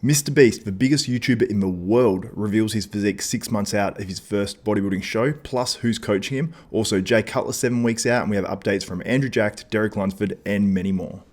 MrBeast, the biggest YouTuber in the world, reveals his physique 6 months out of his first bodybuilding show, plus who's coaching him. Also, Jay Cutler 7 weeks out, and we have updates from Andrew Jacked, Derek Lunsford, and many more.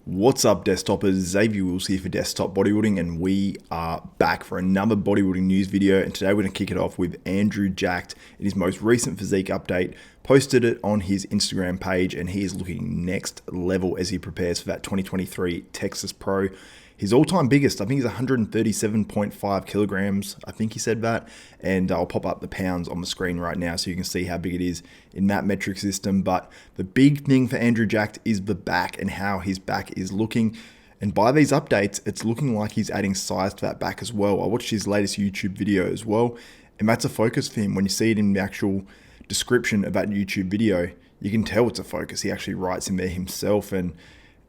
What's up, Desktopers? Xavier Wills here for Desktop Bodybuilding, and we are back for another bodybuilding news video. And today we're going to kick it off with Andrew Jacked in his most recent physique update. Posted it on his Instagram page, and he is looking next level as he prepares for that 2023 Texas Pro. His all-time biggest, I think, is 137.5 kilograms. I think he said that. And I'll pop up the pounds on the screen right now so you can see how big it is in that metric system. But the big thing for Andrew Jacked is the back and how his back is looking. And by these updates, it's looking like he's adding size to that back as well. I watched his latest YouTube video as well, and that's a focus for him. When you see it in the actual description of that YouTube video, you can tell it's a focus. He actually writes in there himself, and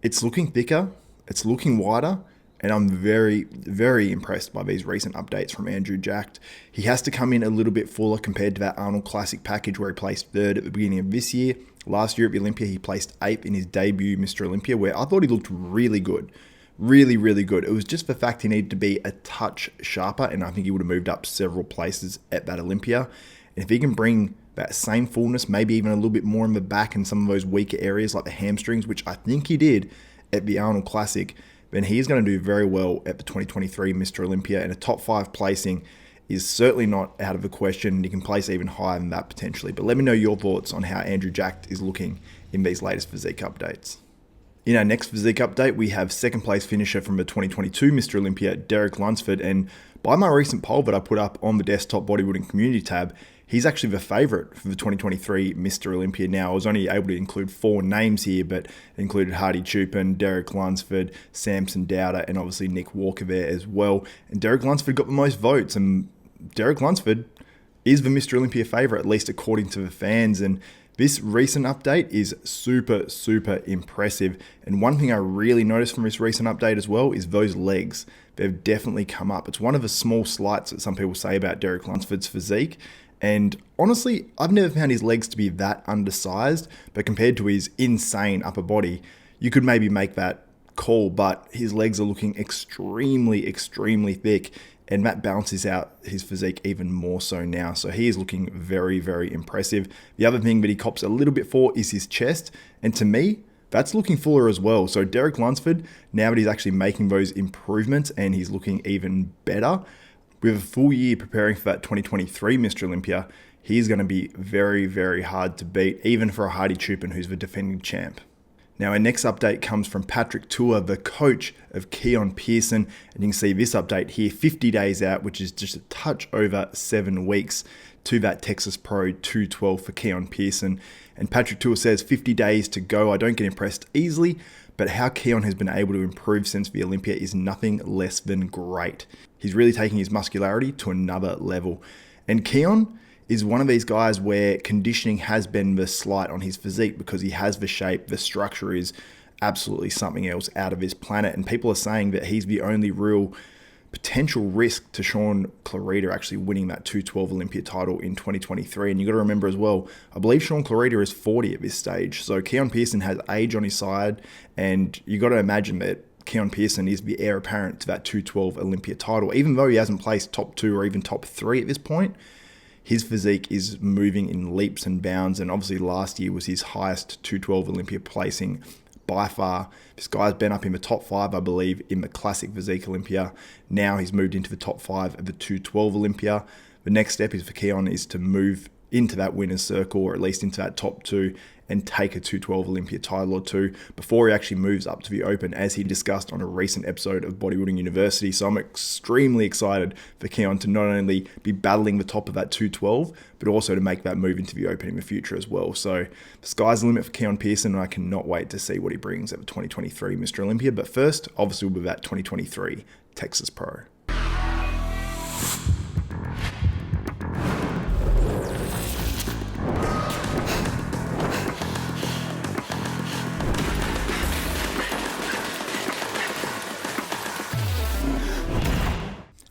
it's looking thicker, it's looking wider. And I'm very, very impressed by these recent updates from Andrew Jacked. He has to come in a little bit fuller compared to that Arnold Classic package where he placed 3rd at the beginning of this year. Last year at the Olympia, he placed 8th in his debut Mr. Olympia, where I thought he looked really good. Really, really good. It was just the fact he needed to be a touch sharper, and I think he would have moved up several places at that Olympia. And if he can bring that same fullness, maybe even a little bit more in the back and some of those weaker areas like the hamstrings, which I think he did at the Arnold Classic, then he's going to do very well at the 2023 Mr. Olympia, and a top 5 placing is certainly not out of the question. You can place even higher than that potentially. But let me know your thoughts on how Andrew Jacked is looking in these latest physique updates. In our next physique update, we have 2nd place finisher from the 2022 Mr. Olympia, Derek Lunsford, and by my recent poll that I put up on the Desktop Bodybuilding Community tab, he's actually the favourite for the 2023 Mr. Olympia. Now, I was only able to include 4 names here, but it included Hardy Chupin, Derek Lunsford, Samson Dowder, and obviously Nick Walker there as well. And Derek Lunsford got the most votes, and Derek Lunsford is the Mr. Olympia favourite, at least according to the fans. And this recent update is super, super impressive. And one thing I really noticed from this recent update as well is those legs. They've definitely come up. It's one of the small slights that some people say about Derek Lunsford's physique. And honestly, I've never found his legs to be that undersized, but compared to his insane upper body, you could maybe make that call, but his legs are looking extremely, extremely thick, and that balances out his physique even more so now. So he is looking very, very impressive. The other thing that he cops a little bit for is his chest, and to me, that's looking fuller as well. So Derek Lunsford, now that he's actually making those improvements and he's looking even better, with a full year preparing for that 2023 Mr. Olympia, he's going to be very, very hard to beat, even for a Hardy Chupin, who's the defending champ. Now, our next update comes from Patrick Tour, the coach of Keone Pearson. And you can see this update here, 50 days out, which is just a touch over 7 weeks to that Texas Pro 212 for Keone Pearson. And Patrick Tour says 50 days to go. I don't get impressed easily, but how Keone has been able to improve since the Olympia is nothing less than great. He's really taking his muscularity to another level. And Keone is one of these guys where conditioning has been the slight on his physique because he has the shape, the structure is absolutely something else out of his planet. And people are saying that he's the only real potential risk to Sean Clarita actually winning that 212 Olympia title in 2023. And you got to remember as well, I believe Sean Clarita is 40 at this stage. So Keone Pearson has age on his side, and you got to imagine that Keone Pearson is the heir apparent to that 212 Olympia title. Even though he hasn't placed top 2 or even top 3 at this point, his physique is moving in leaps and bounds. And obviously last year was his highest 212 Olympia placing by far. This guy's been up in the top 5, I believe, in the Classic Physique Olympia. Now he's moved into the top 5 of the 212 Olympia. The next step is for Keone is to move into that winner's circle, or at least into that top 2, and take a 212 Olympia title or 2 before he actually moves up to the Open, as he discussed on a recent episode of Bodybuilding University. So I'm extremely excited for Keone to not only be battling the top of that 212, but also to make that move into the Open in the future as well. So the sky's the limit for Keone Pearson, and I cannot wait to see what he brings at the 2023 Mr. Olympia. But first, obviously, we'll be that 2023 Texas Pro.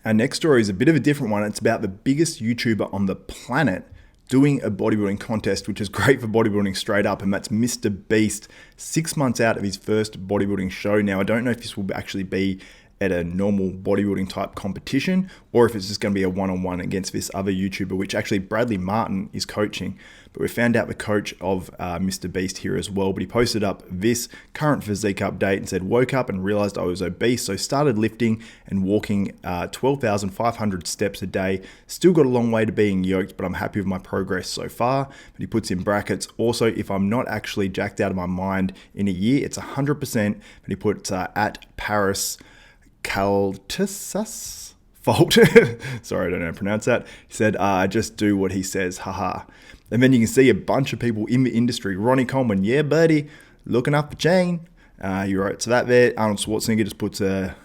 Our next story is a bit of a different one. It's about the biggest YouTuber on the planet doing a bodybuilding contest, which is great for bodybuilding straight up, and that's MrBeast 6 months out of his first bodybuilding show. Now, I don't know if this will actually be at a normal bodybuilding type competition or if it's just going to be a one-on-one against this other YouTuber, which actually Bradley Martin is coaching. But we found out the coach of MrBeast here as well, but he posted up this current physique update and said, woke up and realized I was obese, so started lifting and walking 12,500 steps a day. Still got a long way to being yoked, but I'm happy with my progress so far. But he puts in brackets, also, if I'm not actually jacked out of my mind in a year, it's 100%. But he puts at Paris Caltisas fault. Sorry, I don't know how to pronounce that. He said, just do what he says, haha. And then you can see a bunch of people in the industry. Ronnie Coleman, yeah, buddy, looking up the chain. You wrote to that there. Arnold Schwarzenegger just puts a,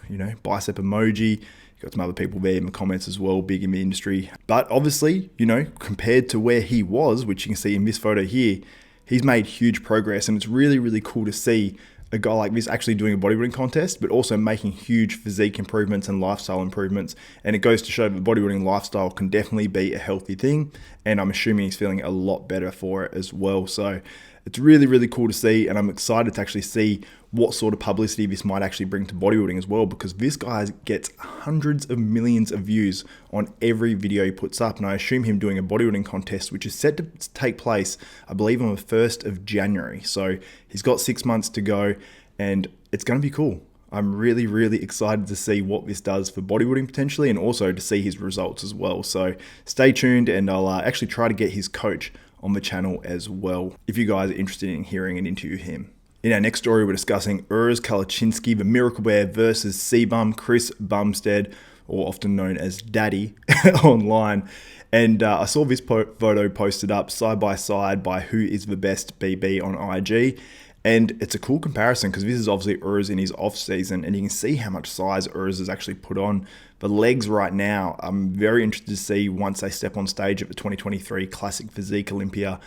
bicep emoji. You got some other people there in the comments as well, big in the industry. But obviously, compared to where he was, which you can see in this photo here, he's made huge progress. And it's really, really cool to see a guy like this actually doing a bodybuilding contest, but also making huge physique improvements and lifestyle improvements. And it goes to show that the bodybuilding lifestyle can definitely be a healthy thing. And I'm assuming he's feeling a lot better for it as well. So it's really, really cool to see. And I'm excited to actually see what sort of publicity this might actually bring to bodybuilding as well, because this guy gets hundreds of millions of views on every video he puts up. And I assume him doing a bodybuilding contest, which is set to take place, I believe, on the 1st of January. So he's got 6 months to go and it's going to be cool. I'm really, really excited to see what this does for bodybuilding potentially, and also to see his results as well. So stay tuned, and I'll actually try to get his coach on the channel as well, if you guys are interested in hearing an interview with him. In our next story, we're discussing Urs Kalaczynski, the Miracle Bear versus CBUM, Chris Bumstead, or often known as Daddy, online. And I saw this photo posted up side by side by Who is the Best BB on IG. And it's a cool comparison because this is obviously Urs in his off season, and you can see how much size Urs has actually put on. The legs right now, I'm very interested to see once they step on stage at the 2023 Classic Physique Olympia,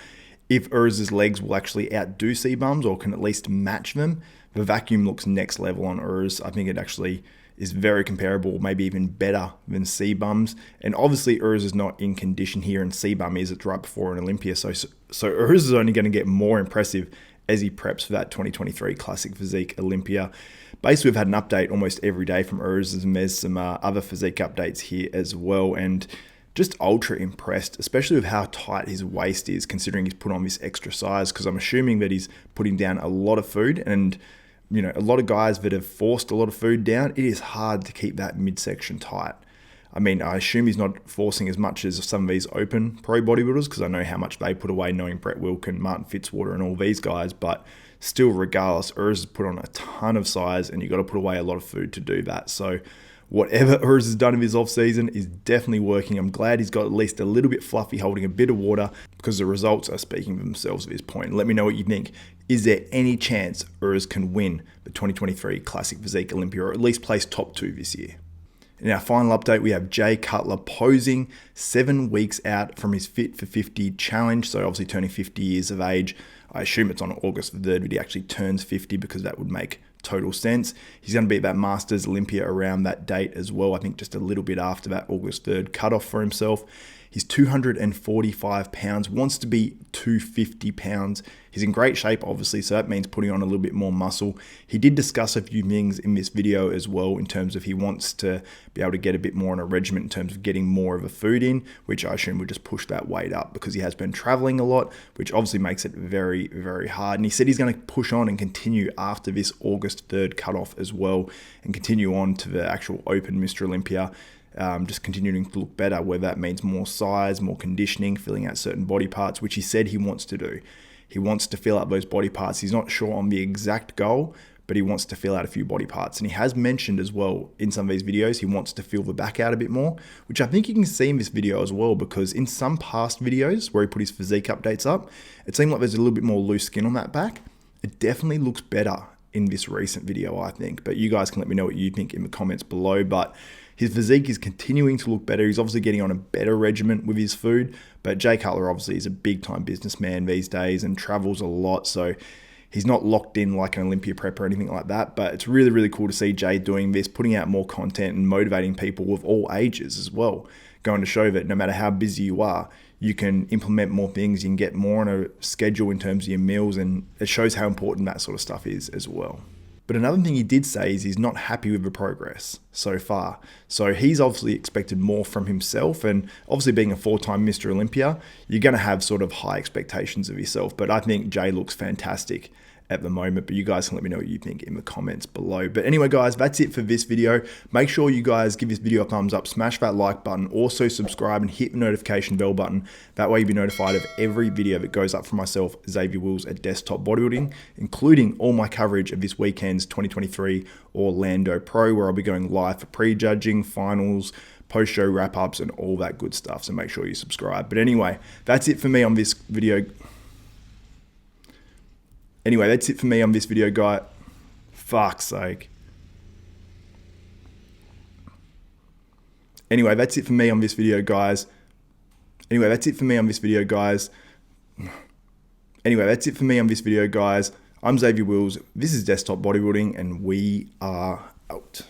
if Urs's legs will actually outdo CBUM's or can at least match them. The vacuum looks next level on Urs. I think it actually is very comparable, maybe even better than CBUM's. And obviously Urs is not in condition here, and CBUM is. It's right before an Olympia. So Urs is only going to get more impressive as he preps for that 2023 Classic Physique Olympia. Basically, we've had an update almost every day from Urs, and there's some other physique updates here as well. And just ultra impressed, especially with how tight his waist is, considering he's put on this extra size, because I'm assuming that he's putting down a lot of food. And, a lot of guys that have forced a lot of food down, it is hard to keep that midsection tight. I mean, I assume he's not forcing as much as some of these open pro bodybuilders, because I know how much they put away, knowing Brett Wilkin, Martin Fitzwater, and all these guys. But still, regardless, Urs has put on a ton of size, and you've got to put away a lot of food to do that. So whatever Urs has done in his off-season is definitely working. I'm glad he's got at least a little bit fluffy, holding a bit of water, because the results are speaking for themselves at this point. Let me know what you think. Is there any chance Urs can win the 2023 Classic Physique Olympia, or at least place top 2 this year? In our final update, we have Jay Cutler posing 7 weeks out from his Fit for 50 challenge. So obviously turning 50 years of age. I assume it's on August the 3rd, but he actually turns 50, because that would make total sense. He's going to be at that Masters Olympia around that date as well. I think just a little bit after that August 3rd cutoff for himself. He's 245 pounds, wants to be 250 pounds. He's in great shape, obviously, so that means putting on a little bit more muscle. He did discuss a few things in this video as well, in terms of he wants to be able to get a bit more on a regimen in terms of getting more of a food in, which I assume would just push that weight up, because he has been traveling a lot, which obviously makes it very, very hard. And he said he's going to push on and continue after this August 3rd cutoff as well, and continue on to the actual Open Mr. Olympia. Just continuing to look better, whether that means more size, more conditioning, filling out certain body parts, which he said he wants to do. He wants to fill out those body parts. He's not sure on the exact goal, but he wants to fill out a few body parts. And he has mentioned as well in some of these videos, he wants to fill the back out a bit more, which I think you can see in this video as well, because in some past videos where he put his physique updates up, it seemed like there's a little bit more loose skin on that back. It definitely looks better in this recent video, I think. But you guys can let me know what you think in the comments below. But his physique is continuing to look better. He's obviously getting on a better regimen with his food. But Jay Cutler obviously is a big-time businessman these days and travels a lot. So he's not locked in like an Olympia prep or anything like that. But it's really, really cool to see Jay doing this, putting out more content and motivating people of all ages as well. Going to show that no matter how busy you are, you can implement more things, you can get more on a schedule in terms of your meals, and it shows how important that sort of stuff is as well. But another thing he did say is he's not happy with the progress so far. So he's obviously expected more from himself, and obviously being a 4-time Mr. Olympia, you're going to have sort of high expectations of yourself. But I think Jay looks fantastic at the moment, but you guys can let me know what you think in the comments below. But anyway, guys, that's it for this video. Make sure you guys give this video a thumbs up, smash that like button, also subscribe and hit the notification bell button. That way you'll be notified of every video that goes up from myself, Xavier Wills at Desktop Bodybuilding, including all my coverage of this weekend's 2023 Orlando Pro, where I'll be going live for prejudging, finals, post-show wrap-ups, and all that good stuff. So make sure you subscribe. But anyway, that's it for me on this video. Anyway, that's it for me on this video, guy. Fuck's sake. Anyway, that's it for me on this video, guys. Anyway, that's it for me on this video, guys. Anyway, that's it for me on this video, guys. I'm Xavier Wills. This is Desktop Bodybuilding, and we are out.